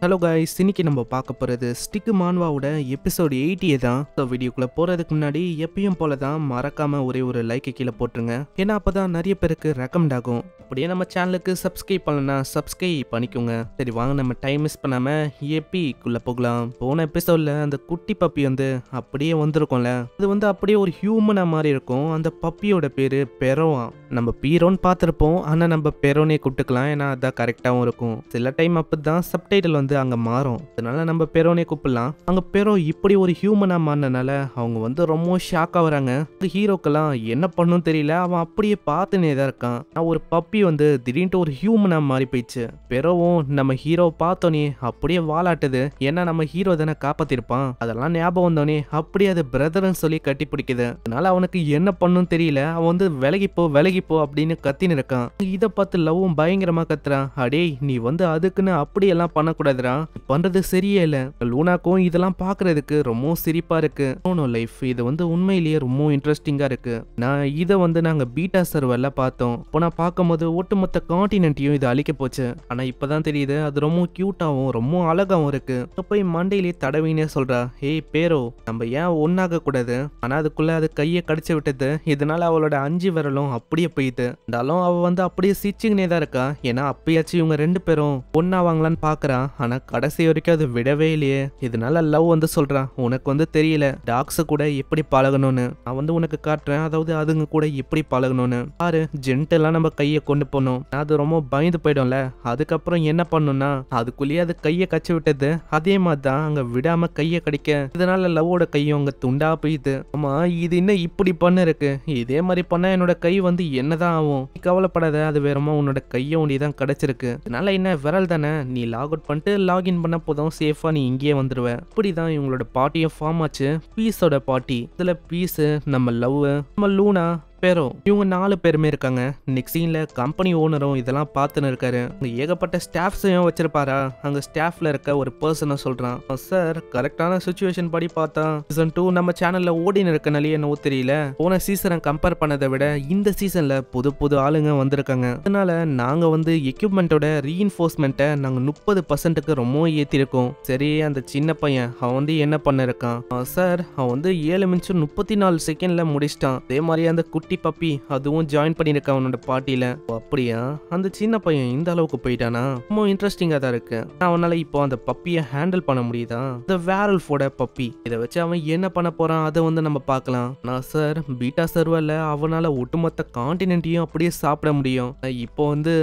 Hello guys, இன்னைக்கு நம்ம பார்க்க போகிறது ஸ்டிக் மான்வாவோட எபிசோட் 80 தான். ஸோ வீடியோக்குள்ளே போகிறதுக்கு முன்னாடி எப்பயும் போல தான் மறக்காமல் ஒரே ஒரு லைக்கை கீழே போட்டுருங்க. ஏன்னா அப்போ தான் நிறைய பேருக்கு ரெக்கமெண்ட் ஆகும். அப்படியே நம்ம சேனலுக்கு சப்ஸ்கிரைப் பண்ணலன்னா சப்ஸ்கிரைப் பண்ணிக்கோங்க. சரி வாங்க, நம்ம டைம் மிஸ் பண்ணாமல் எப்பிக்குள்ளே போகலாம். போன எபிசோடில் அந்த குட்டி பப்பி வந்து அப்படியே வந்திருக்கும்ல, அது வந்து அப்படியே ஒரு ஹியூமனாக மாதிரி இருக்கும். அந்த பப்பியோட பேர் பெரோவா. நம்ம பீரோன்னு பார்த்துருப்போம், ஆனால் நம்ம பெரோனே கூப்பிட்டுக்கலாம், ஏன்னா அதான் கரெக்டாகவும் இருக்கும். சில டைம் அப்போ தான் சப்டைட்டில் வந்து அங்க மாறும், அதனால நம்ம பெரோனே கூப்பிடலாம். அங்க பெரோ இப்படி ஒரு ஹியூமனா மாறினால அவங்க வந்து ரொம்ப ஷாக் ஆகுறாங்க. ஹீரோக்கெல்லாம் என்ன பண்ணும் தெரியல, அவன் அப்படியே பார்த்துனே தான் இருக்கான். ஒரு பப்பி வந்து திடீர்னு ஒரு ஹியூமனா மாறி போயிடுச்சு. பெரோவும் நம்ம ஹீரோ பார்த்தோன்னே அப்படியே வாலாட்டுது, ஏன்னா நம்ம ஹீரோ தானே காப்பாத்திருப்பான். அதெல்லாம் ஞாபகம் வந்தோடனே அப்படியே அது பிரதர்ன்னு சொல்லி கட்டி பிடிக்குது. அதனால அவனுக்கு என்ன பண்ணும் தெரியல, அவன் வந்து விலகிப்போ அப்படின்னு கத்தின்னு இருக்கான். இதை பார்த்து லவ்வும் பயங்கரமா கத்துறான். அடே நீ வந்து அதுக்குன்னு அப்படியெல்லாம் பண்ணக்கூடாது, பண்றது சரியே இல்ல. லூனாக்கும் இதெல்லாம் பாக்குறதுக்கு ரொம்ப சிரிப்பா இருக்கு. லைஃப் இது வந்து உண்மையிலேயே ரொம்ப இன்ட்ரெஸ்டிங்கா இருக்கு. நான் இதை வந்து நாங்க பீட்டா சர்வர்ல பார்த்தோம். இப்போ நான் பார்க்கும்போது ஒட்டுமொத்த கான்டினென்ட்டையும் இது அழிக்க போச்சு. ஆனா இப்பதான் தெரியுது அது ரொம்ப கியூட்டாவும் ரொம்ப அழகாவும் இருக்கு. போய் மண்டையிலே தடவினே சொல்றா, ஏய் பேரோ, நம்ம ஏன் ஒன்னாக கூடாது? ஆனா அதுக்குள்ள அது கையை கடிச்சு விட்டது. இதனால அவளோட 5 விரலும் அப்படியே போயிட்டு இருந்தாலும் அவ வந்து அப்படியே சிரிச்சுக்கினே தான் இருக்கா. ஏன்னா அப்பயாச்சும் இவங்க 2 பேரும் ஒன்னாவாங்களான்னு பாக்குறா. ஆனா கடைசி வரைக்கும் அது விடவே இல்லையே. இதனால லவ் வந்து சொல்றான், உனக்கு வந்து தெரியல டாக்ஸ் கூட எப்படி பழகணும்னு, நான் வந்து உனக்கு காட்டுறேன். அதாவது அதுங்க கூட எப்படி பழகணும்னு பாரு. ஜென்டெல்லாம் நம்ம கையை கொண்டு போனோம், அது ரொம்ப பயந்து போயிடும்ல. அதுக்கப்புறம் என்ன பண்ணும்னா அதுக்குள்ளேயே அது கையை கச்சு விட்டது. அதே மாதிரிதான் அங்க விடாம கையை கடிக்க, இதனால லவ்வோட கையும் அங்க துண்டா போயிடுது. ஆமா, இது இன்னும் இப்படி பண்ண இருக்கு, இதே மாதிரி பண்ணா என்னோட கை வந்து என்னதான் ஆகும்? நீ கவலைப்படாத, அது வேறமா உன்னோட கையை ஒண்டிதான் கிடைச்சிருக்கு. இதனால என்ன, விரல் தானே, நீ லாக் அவுட் பண்ணிட்டு லாகின் பண்ண போதும், சேஃபா நீ இங்கேயே வந்துருவ. இப்படிதான் இவங்களோட பார்ட்டியும் ஃபார்ம் ஆச்சு, பீஸோட பார்ட்டி. இதுல பீஸ், நம்ம லவ், நம்ம லூனா, பெரோ, இவங்க 4 பேருமே இருக்காங்க. நெக்ஸ்ட் சீன்ல கம்பெனி ஓனரும் இதெல்லாம் பார்த்துன்னு இருக்காரு. ஏகப்பட்ட ஸ்டாஃப்ஸையும் வச்சிருப்பாரா. அங்க ஸ்டாஃப்ல இருக்க ஒரு பர்சனை சொல்றான், சார் கரெக்டான சிச்சுவேஷன் படி பார்த்தா சீசன் 2 நம்ம சேனல்ல ஓடின்னு இருக்கனாலே என்னவோ தெரியல, போன சீசனை கம்பேர் பண்ணதை விட இந்த சீசன்ல புது ஆளுங்க வந்திருக்காங்க. அதனால நாங்க வந்து எக்யூப்மெண்ட்டோட ரீஇன்ஃபோர்ஸ்மெண்ட்டை நாங்க 30%க்கு ரொம்ப ஏத்திருக்கோம். சரி, அந்த சின்ன பையன் அவன் வந்து என்ன பண்ண இருக்கான் சார்? அவன் வந்து 7 நிமிஷம் 34 செகண்ட்ல முடிச்சிட்டான். அதே மாதிரி அந்த குட்டி பப்பி அதுவும் ஜாயின் பண்ணிருக்க அவனோட பார்ட்டியில. அப்படியா, அந்த சின்ன பையன் இந்த அளவுக்கு போயிட்டானா? ரொம்ப இன்ட்ரெஸ்டிங்கா தான் இருக்கு. அவனால இப்போ அந்த பப்பியை ஹேண்டில் பண்ண முடியுதா? இந்த வேரல்ஃபோட பப்பி, இதை வச்சு அவன் என்ன பண்ண போறான் அதை வந்து நம்ம பார்க்கலாம். நான் சார் பீட்டா சர்வர்ல அவனால ஒட்டுமொத்த கான்டினென்ட்டையும் அப்படியே சாப்பிட முடியும். இப்போ வந்து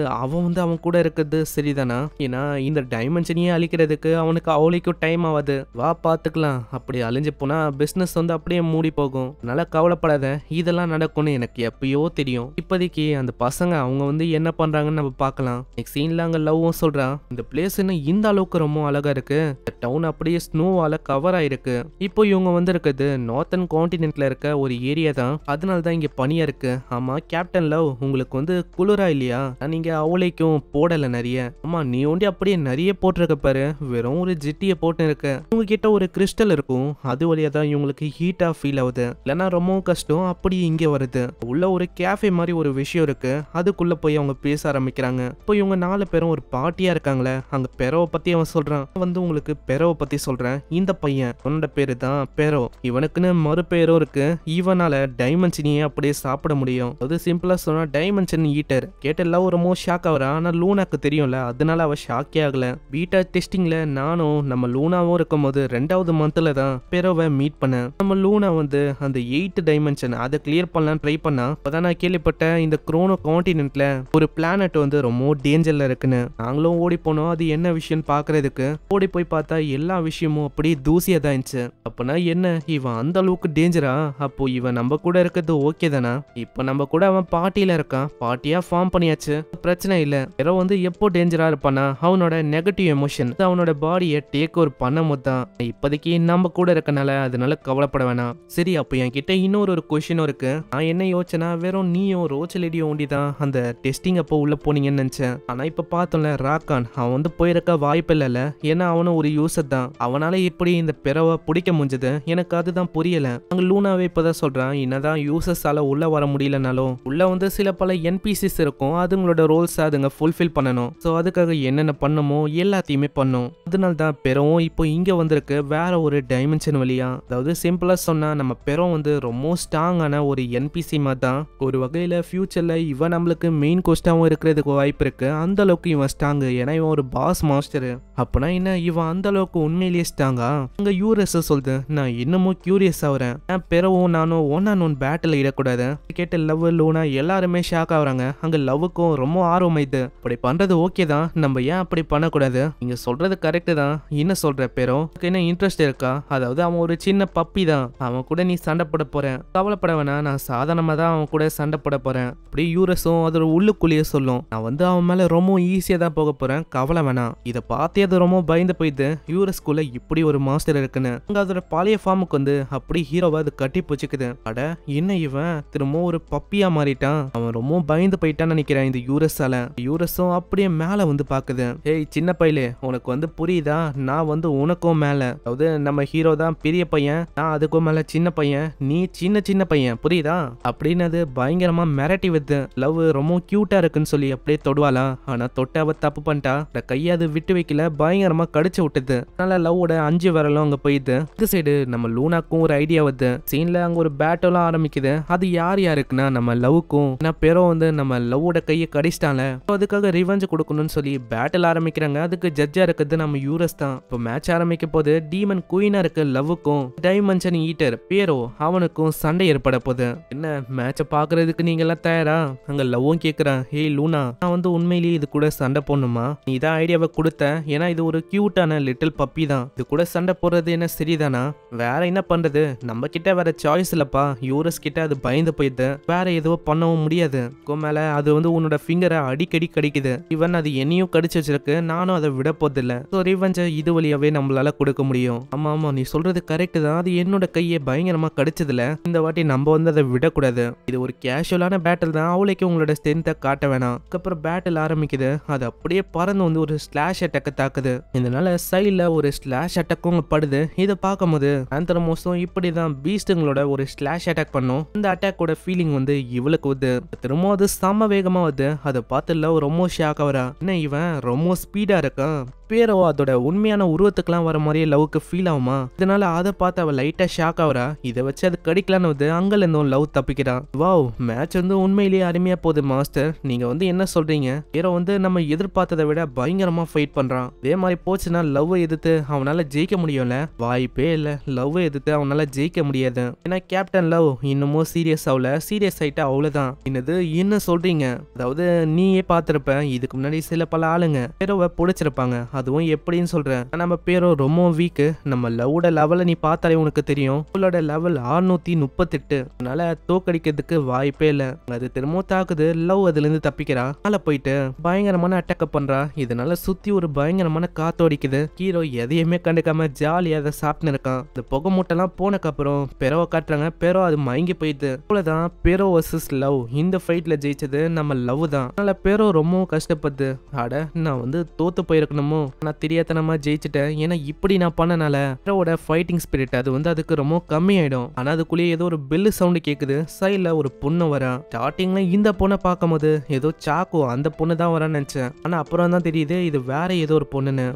அவன் கூட இருக்கிறது சரிதானா? ஏன்னா இந்த டைமென்ஷனையே அழிக்கிறதுக்கு அவனுக்கு அவளைக்கும் டைம் ஆகாது. வா பாத்துக்கலாம். அப்படி அழிஞ்சு போனா பிசினஸ் வந்து அப்படியே மூடி போகும். அதனால கவலைப்படாத, இதெல்லாம் நடக்கும்னு எனக்கு எப்பயோ தெரியும். இப்போதைக்கு அந்த பசங்க அவங்க வந்து என்ன பண்றாங்கன்னு நம்ம பார்க்கலாம். நெக்ஸ்ட் சீன்ல அங்க லவ்வும் சொல்றான், இந்த பிளேஸ் என்ன இந்த அளவுக்கு ரொம்ப அழகா இருக்கு, டவுன் அப்படியே ஸ்னோவால கவர் ஆயிருக்கு. இப்போ இவங்க வந்து இருக்குது நார்த்தன் கான்டினென்ட்ல இருக்க ஒரு ஏரியா தான், அதனால தான் இங்க பனியா இருக்கு. ஆமா கேப்டன் லவ், உங்களுக்கு வந்து குளிரா இல்லையா? நீங்க அவளைக்கும் போடல நிறைய. ஆமா நீ ஒண்டி அப்படியே நிறைய போட்டிருக்க பாரு, வெறும் ஒரு ஜிட்டியை போட்டு இருக்க. உங்ககிட்ட ஒரு கிறிஸ்டல் இருக்கும், அது வழியா தான் இவங்களுக்கு ஹீட்டா ஃபீல் ஆகுது. இல்லைன்னா ரொம்ப கஷ்டம். அப்படி இங்க வருது, உள்ள ஒரு கேஃபே மாதிரி ஒரு விஷயம் இருக்கு, அதுக்குள்ள போய் அவங்க பேச ஆரம்பிக்கிறாங்க. இப்போ இவங்க 4 பேரும் ஒரு பார்ட்டியா இருக்காங்களே. அங்க பெரோவை பத்தி அவன் சொல்றான், வந்து உங்களுக்கு பெரோவை பத்தி சொல்றேன். இந்த பையன் உன்னோட பேரு தான் பெரோ, இவனுக்குன்னு மறு பேரும் இருக்கு. இவனால டைமென்ஷனையே அப்படியே சாப்பிட முடியும். அது சிம்பிளா சொன்னா டைமென்ஷன் ஈட்டர். கேட்ட லவ் ரொம்ப ஷாக் ஆகுறா. ஆனா லூனாக்கு தெரியும்ல, அதனால அவ ஷாக்கே ஆகல. பீட்டா டெஸ்டிங்ல நானும் நம்ம லூனாவும் இருக்கும் போது 2வது மந்த்ல தான் பெரோவை மீட் பண்ணேன். நம்ம லூனா வந்து அந்த 8 டைமென்ஷன் அதை கிளியர் பண்ணலாம் ட்ரை பண்ணா. அப்பதான் நான் கேள்விப்பட்டேன், இந்த குரோனோ கான்டினென்ட்ல ஒரு பிளானட் வந்து ரொம்ப டேஞ்சர்ல இருக்குன்னு. நாங்களும் ஓடி போனோம், அது என்ன விஷயம் பாக்குறதுக்கு. ஓடி போய் பார்த்தா எல்லா விஷயமும் அப்படியே தூசியா தான் இருந்துச்சு. அப்பனா என்ன, இவன் அந்த அளவுக்கு டேஞ்சரா? அப்போ இவன் நம்ம கூட இருக்கிறது ஓகே தானா? இப்ப நம்ம கூட அவன் பார்ட்டியில இருக்கான், பார்ட்டியா ஃபார்ம் பண்ணியாச்சு, பிரச்சனை இல்ல. யாரோ வந்து எப்போ டேஞ்சரா இருப்பானா, அவனோட நெகட்டிவ் எமோஷன் அவனோட பாடியை டேக் ஓவர் பண்ணும் போது தான். இப்போதைக்கு நம்ம கூட இருக்கனால அதனால கவலைப்பட வேணாம். சரி, அப்போ என்கிட்ட இன்னொரு கொஸ்டின் இருக்கு. நான் என்ன என்ன யோசனை வெறும் நீயும் ரோச் லேடியும் ஒண்டி தான் அந்த டெஸ்டிங் அப்போ உள்ள போனீங்கன்னு நினைச்சேன். ஆனா இப்ப பார்த்தோம்ல ராக்கான் அவன் வந்து போயிருக்க வாய்ப்பு இல்லைல்ல, ஏன்னா அவனும் ஒரு யூசர் தான். அவனால எப்படி இந்த பிறவை பிடிக்க முடிஞ்சது எனக்கு அதுதான் புரியல. அங்க லூனாவே இப்பதான் சொல்றான், என்னதான் யூசர்ஸால உள்ள வர முடியலனாலும் உள்ள வந்து சில பல என்பிசிஸ் இருக்கும், அதுங்களோட ரோல்ஸ் அதுங்க ஃபுல்ஃபில் பண்ணணும். ஸோ அதுக்காக என்னென்ன பண்ணுமோ எல்லாத்தையுமே பண்ணும். அதனால தான் பெறவும் இப்போ இங்க வந்திருக்கு வேற ஒரு டைமென்ஷன் வழியா. அதாவது சிம்பிளா சொன்னா நம்ம பெறம் வந்து ரொம்ப ஸ்ட்ராங்கான ஒரு என்பிசி மாதிரி தான். ஒரு வகையில ஃபியூச்சர்ல இவன் நம்மளுக்கு மெயின் கோஸ்டாவும் இருக்கிறதுக்கு வாய்ப்பு இருக்கு. அந்த அளவுக்கு இவன் ஸ்ட்ராங், ஏன்னா இவன் ஒரு பாஸ் மாஸ்டர். அப்பனா என்ன இவன் அந்த அளவுக்கு உண்மையிலேயே ஸ்ட்ராங்கா? அங்க யூரஸ் சொல்லுது, நான் இன்னமும் கியூரியஸ் ஆகுறேன். நான் பெறவும் நானும் ஒன் ஆன் ஒன் பேட்டில் இடக்கூடாது கேட்ட லவ் லூனா எல்லாருமே ஷாக் ஆகுறாங்க. அங்க லவ்வுக்கும் ரொம்ப ஆர்வம் ஆயிடுது. அப்படி பண்றது ஓகே தான், நம்ம ஏன் அப்படி பண்ணக்கூடாது? நீங்க சொல்றது கரெக்ட் தான். என்ன சொல்ற பெரும் என்ன இன்ட்ரெஸ்ட் இருக்கா? அதாவது அவன் ஒரு சின்ன பப்பி தான், அவன் கூட நீ சண்டை போட போற, கவலைப்பட வேணா, நான் சாதாரணமா தான் அவன் கூட சண்டை போட போறேன். அப்படி யூரஸும் அதோட உள்ளுக்குள்ளேயே சொல்லும், நான் வந்து அவன் மேல ரொம்ப ஈஸியா தான் போக போறேன், கவலை வேணாம். இதை பார்த்தே அது ரொம்ப பயந்து போயிடுது, யூரஸ்குள்ள இப்படி ஒரு மாஸ்டர் இருக்குன்னு. அங்க அதோட பழைய ஃபார்முக்கு வந்து அப்படி ஹீரோவை அது கட்டி பிடிச்சிக்குது. அட என்ன இவன் திரும்ப ஒரு பப்பியா மாறிட்டான், அவன் ரொம்ப பயந்து போயிட்டான்னு நினைக்கிறேன் இந்த யூரஸால. யூரஸும் அப்படியே மேல வந்து பாக்குது. ஏய் சின்ன பையலே, உனக்கு வந்து புரியுதா? நான் வந்து உனக்கும் மேல, அதாவது நம்ம ஹீரோ தான் பெரிய பையன், நான் அதுக்கும் மேல சின்ன பையன், நீ சின்ன பையன், புரியுதா அப்படின்னு அது பயங்கரமா மிரட்டி வித்து. லவ் ரொம்ப கியூட்டா இருக்குன்னு சொல்லி அப்படியே தொடுவாளா, ஆனா தொட்ட அவ தப்பு பண்ணிட்டா. இந்த கையை அது விட்டு வைக்கல, பயங்கரமா கடிச்சு விட்டுது. அதனால லவ்வோட 5 விரலும் அங்க போயிடுது. இந்த சைடு நம்ம லூனாக்கும் ஒரு ஐடியா வருது. சீன்ல அங்க ஒரு பேட்டெல்லாம் ஆரம்பிக்குது. அது யார் யாருக்குன்னா நம்ம லவ்வுக்கும். நான் பெரும் வந்து நம்ம லவ்வோட கையை கடிச்சிட்டால, அதுக்காக ரிவெஞ்ச் கொடுக்கணும்னு சொல்லி பேட்டில் ஆரம்பிக்கிறாங்க. அதுக்கு ஜட்ஜா இருக்கிறது நம்ம யூரஸ் தான். இப்போ மேட்ச் ஆரம்பிக்க போது டீமன் குயினா இருக்க லவ்வுக்கும் டைமென்ஷன் ஈட்டர் பேரோ அவனுக்கும் சண்டை ஏற்பட போகுது. என்ன மேட்ச பாக்குறதுக்கு நீங்க எல்லாம் தயாரா? அங்க லவ்வும் கேக்குறான், ஹே லூனா, நான் வந்து உண்மையிலேயே இது கூட சண்டை போடணுமா? நீ தான் ஐடியாவை கொடுத்த, ஏன்னா இது ஒரு கியூட்டான லிட்டில் பப்பி தான், இது கூட சண்டை போடுறது என்ன சரிதானா? வேற என்ன பண்றது, நம்ம கிட்ட வேற சாய்ஸ் இல்லப்பா. யூரஸ் கிட்ட அது பயந்து போயிடுது, வேற எதுவும் பண்ணவும் முடியாது. மேல அது வந்து உன்னோட ஃபிங்கரை அடிக்கடி கடிக்குது. இவன் அது என்னையும் கடிச்சு வச்சிருக்கு, நானும் அதை விட போதில்லை. ஸோ ரிவெஞ்ச இது வழியாவே நம்மளால கொடுக்க முடியும். ஆமா ஆமா நீ சொல்றது கரெக்ட் தான், அது என்னோட கையை பயங்கரமா கடிச்சதுல இந்த வாட்டி நம்ம வந்து அதை விடக்கூடாது. இது ஒரு கேஷுவலான பேட்டில் தான், அவளுக்கு உங்களோட ஸ்ட்ரென்த்தை காட்ட வேணாம். அதுக்கப்புறம் பேட்டில் ஆரம்பிக்குது. அது அப்படியே பறந்து வந்து ஒரு ஸ்லாஷ் அட்டாக்கை தாக்குது. இதனால சைட்ல ஒரு ஸ்லாஷ் அட்டாக்கும் படுது. இதை பார்க்கும்போது ஆந்தரமோஸும் இப்படிதான் பீஸ்டுங்களோட ஒரு ஸ்லாஷ் அட்டாக் பண்ணும். அந்த அட்டாக்கோட ஃபீலிங் வந்து இவளுக்கு வருது. திரும்ப அது செம்ம வேகமா வருது. அதை பார்த்து லவ் ரொம்ப ஷாக் ஆகுறா. என்ன இவன் ரொம்ப ஸ்பீடா இருக்கான், பேரோ அதோட உண்மையான உருவத்துக்குலாம் வர மாதிரியே லவ்க்கு ஃபீல் ஆகுமா? இதனால அதை பார்த்து அவ லைட்டா ஷாக் ஆகுறா. இதை வச்சு அது கடிக்கலான்னு வந்து அங்கல இருந்தும் லவ் தப்பிக்கிறா. வாவ், மேட்ச் வந்து உண்மையிலேயே அருமையா போகுது மாஸ்டர், நீங்க வந்து என்ன சொல்றீங்க? பேரோ வந்து நம்ம எதிர்பார்த்ததை விட பயங்கரமா ஃபைட் பண்றான். இதே மாதிரி போச்சுன்னா லவ் எதிர்த்து அவனால ஜெயிக்க முடியும்ல? வாய்ப்பே இல்ல, லவ் எதிர்த்து அவனால ஜெயிக்க முடியாது. ஏன்னா கேப்டன் லவ் இன்னமும் சீரியஸ் ஆகல, சீரியஸ் ஆயிட்டா அவ்வளவுதான். என்னது என்ன சொல்றீங்க? அதாவது நீயே பார்த்திருப்ப, இதுக்கு முன்னாடி சில பல ஆளுங்க பேரோவை பிடிச்சிருப்பாங்க, அதுவும் எப்படின்னு சொல்றேன். நம்ம பேரோ ரொம்ப வீக்கு. நம்ம லவ்வோட லெவலை நீ பார்த்தாலே உனக்கு தெரியும், உங்களோட லெவல் 638. அதனால தோக்கடிக்கிறதுக்கு வாய்ப்பே இல்ல. அது திரும்ப தாக்குது. லவ் அதுல இருந்து தப்பிக்கிறா. மேல போயிட்டு பயங்கரமான அட்டாக் பண்றா. இதனால சுத்தி ஒரு பயங்கரமான காத்து அடிக்குது. ஹீரோ எதையுமே கண்டுக்காம ஜாலியா அதை சாப்பிட்டு இருக்கான். இந்த புகை மூட்டைலாம் போனக்கு அப்புறம் பெரோவை காட்டுறாங்க. பெரோ அது மயங்கி போயிடுது. அவ்வளவுதான், பெரோ வர்சஸ் லவ். இந்த ஃபைட்ல ஜெயிச்சது நம்ம லவ் தான். அதனால பெரோ ரொம்ப கஷ்டப்படுது. அட நான் வந்து தோத்து போயிருக்கணுமோ, நான் தெரியாதனமா ஜெயிச்சிட்டேன். ஏன்னா இப்படி நான் பண்ணனால பெரோவோட ஃபைட்டிங் ஸ்பிரிட் அது வந்து அதுக்கு ரொம்ப கம்மியாயிடும். ஆனா அதுக்குள்ளேயே ஏதோ ஒரு பெல்லு சவுண்ட் கேக்குது. சைட்ல ஒரு பொண்ணு வரா. ஸ்டார்டிங்ல இந்த பொண்ணை பார்க்கும்போது ஏதோ சாக்கோ அந்த பொண்ணு தான் வரான்னு நினைச்சேன். ஆனா அப்புறம் தான் தெரியுது இது வேற ஏதோ ஒரு பொண்ணுன்னு.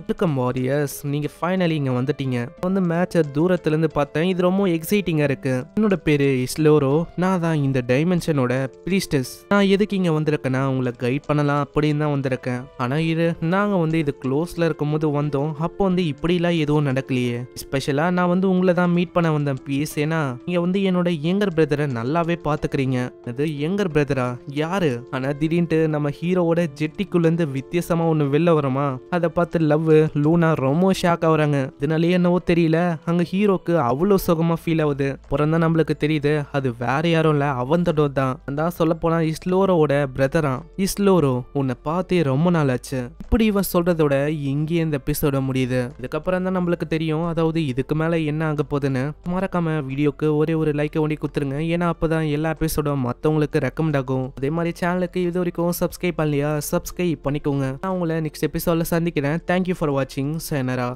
வாரியர்ஸ், நீங்க ஃபைனலி இங்க வந்துட்டீங்க. வந்து மேட்ச தூரத்துல இருந்து பார்த்தேன். இது ரொம்ப எக்ஸைட்டிங்கா இருக்கு. என்னோட பேரு இஸ்லோரோ, நான் தான் இந்த டைமென்ஷனோட பிரீஸ்டஸ். நான் எதுக்கு இங்க வந்திருக்கேன்னா உங்களை கைட் பண்ணலாம் அப்படின்னு தான் வந்திருக்கேன். ஆனா இது நாங்க வந்து இது க்ளோஸ்ல இருக்கும்போது வந்தோம். அப்போ வந்து இப்படிலாம் எதுவும் நடக்கலையே. ஸ்பெஷலா நான் வந்து உங்களை தான் மீட் பண்ண வந்தேன் ப்ளீஸ். ஏன்னா நீங்க வந்து என்னோட யங்கர் பிரதரை நல்லாவே பாத்துக்கிறீங்க. அது யங்கர் பிரதரா யாரு? ஆனா திடீர்னு நம்ம ஹீரோவோட ஜெட்டிக்குள்ள இருந்து வித்தியாசமா ஒண்ணு வெளில வரமா, அதை பார்த்து லவ் லூனா ரொம்ப ஷாக் ஆகுறாங்க. இதனாலே என்னவோ தெரியல, அங்க ஹீரோக்கு அவ்வளவு சுகமா ஃபீல் ஆகுது. அப்புறம் தான் நம்மளுக்கு தெரியுது அது வேற யாரும் இல்ல, அவந்தடோ தான். அந்த சொல்ல போனா இஸ்லோரோட பிரதரா. இஸ்லோரோ, உன்னை பார்த்தே ரொம்ப நாள் ஆச்சு. இப்படி இவன் சொல்றதோட இங்கேயே இந்த எபிசோட முடியுது. இதுக்கப்புறம் தான் நம்மளுக்கு தெரியும், அதாவது இதுக்கு மேல என்ன ஆக போகுதுன்னு. மறக்காம வீடியோக்கு ஒரே ஒரு லைக்கை ஒண்டி குத்துருங்க, ஏன்னா அப்பதான் எல்லா எபிசோடும் மற்றவங்களுக்கு ரெக்கமெண்ட் ஆகும். அதே மாதிரி சேனலுக்கு இது வரைக்கும் சப்ஸ்கிரைப் பண்ணலையா, சப்ஸ்கிரைப் பண்ணிக்கோங்க. நான் உங்களை நெக்ஸ்ட் எபிசோட்ல சந்திக்கிறேன். தேங்க்யூ ஃபார் வாட்சிங். சேனரா.